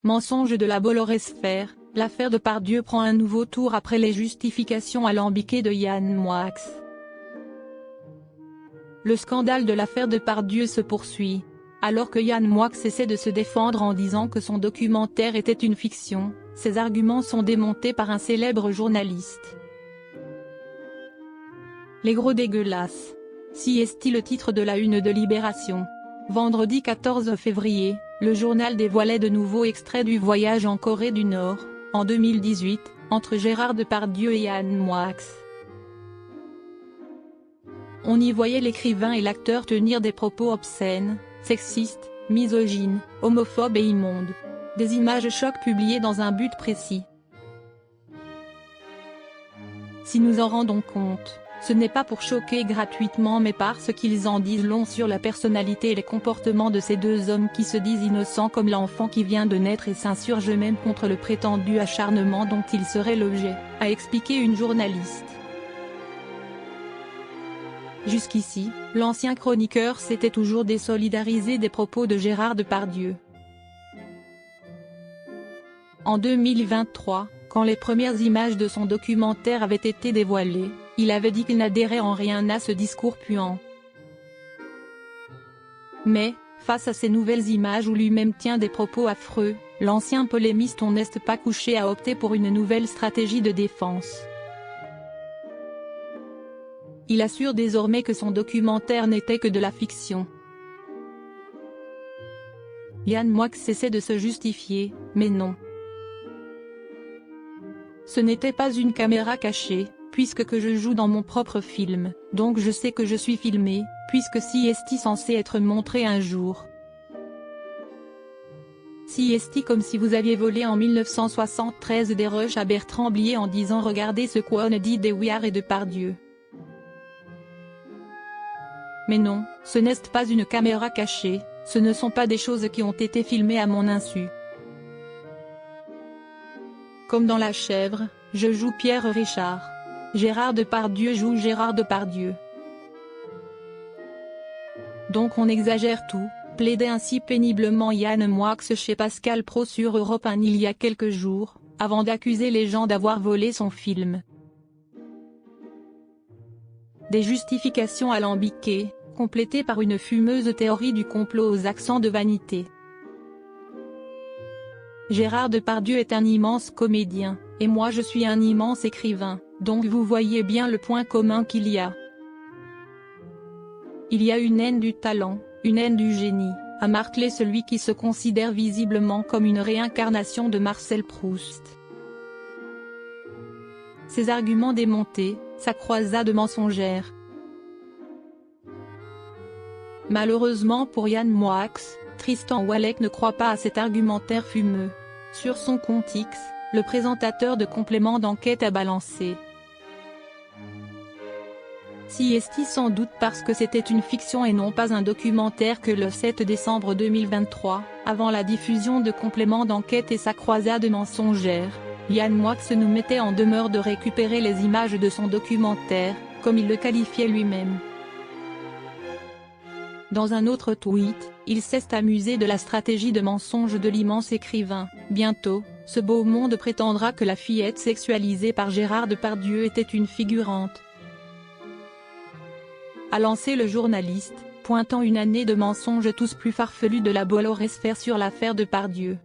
Mensonge de la Bolloré-sphère, l'affaire Depardieu prend un nouveau tour après les justifications alambiquées de Yann Moix. Le scandale de l'affaire Depardieu se poursuit. Alors que Yann Moix essaie de se défendre en disant que son documentaire était une fiction, ses arguments sont démontés par un célèbre journaliste. Les gros dégueulasses. Si est-il le titre de la une de Libération. Vendredi 14 février, le journal dévoilait de nouveaux extraits du voyage en Corée du Nord, en 2018, entre Gérard Depardieu et Yann Moix. On y voyait l'écrivain et l'acteur tenir des propos obscènes, sexistes, misogynes, homophobes et immondes. Des images chocs publiées dans un but précis. Si nous en rendons compte, ce n'est pas pour choquer gratuitement mais parce qu'ils en disent long sur la personnalité et les comportements de ces deux hommes qui se disent innocents comme l'enfant qui vient de naître et s'insurgent même contre le prétendu acharnement dont ils seraient l'objet, a expliqué une journaliste. Jusqu'ici, l'ancien chroniqueur s'était toujours désolidarisé des propos de Gérard Depardieu. En 2023, quand les premières images de son documentaire avaient été dévoilées, il avait dit qu'il n'adhérait en rien à ce discours puant. Mais, face à ces nouvelles images où lui-même tient des propos affreux, l'ancien polémiste on n'est pas couché a opté pour une nouvelle stratégie de défense. Il assure désormais que son documentaire n'était que de la fiction. Yann Moix essaie de se justifier, mais non. Ce n'était pas une caméra cachée, puisque que je joue dans mon propre film, donc je sais que je suis filmé, puisque si est censé être montré un jour. Si est comme si vous aviez volé en 1973 des rushs à Bertrand Blier en disant regardez ce qu'on dit des Ouillard et Depardieu. Mais non, ce n'est pas une caméra cachée, ce ne sont pas des choses qui ont été filmées à mon insu. Comme dans La Chèvre, je joue Pierre Richard. Gérard Depardieu joue Gérard Depardieu. Donc on exagère tout, plaidait ainsi péniblement Yann Moix chez Pascal Praud sur Europe 1 il y a quelques jours, avant d'accuser les gens d'avoir volé son film. Des justifications alambiquées, complétées par une fumeuse théorie du complot aux accents de vanité. Gérard Depardieu est un immense comédien, et moi je suis un immense écrivain, donc vous voyez bien le point commun qu'il y a. Il y a une haine du talent, une haine du génie, a martelé celui qui se considère visiblement comme une réincarnation de Marcel Proust. Ses arguments démontés, sa croisade mensongère. Malheureusement pour Yann Moix, Tristan Walek ne croit pas à cet argumentaire fumeux. Sur son compte X, le présentateur de Complément d'enquête a balancé. Si est sans doute parce que c'était une fiction et non pas un documentaire que le 7 décembre 2023, avant la diffusion de Complément d'enquête et sa croisade mensongère, Yann Moix nous mettait en demeure de récupérer les images de son documentaire, comme il le qualifiait lui-même. Dans un autre tweet, il s'est amusé de la stratégie de mensonge de l'immense écrivain. Bientôt, ce beau monde prétendra que la fillette sexualisée par Gérard Depardieu était une figurante. A lancé le journaliste, pointant une année de mensonges tous plus farfelus de la Bolloré-sphère sur l'affaire Depardieu.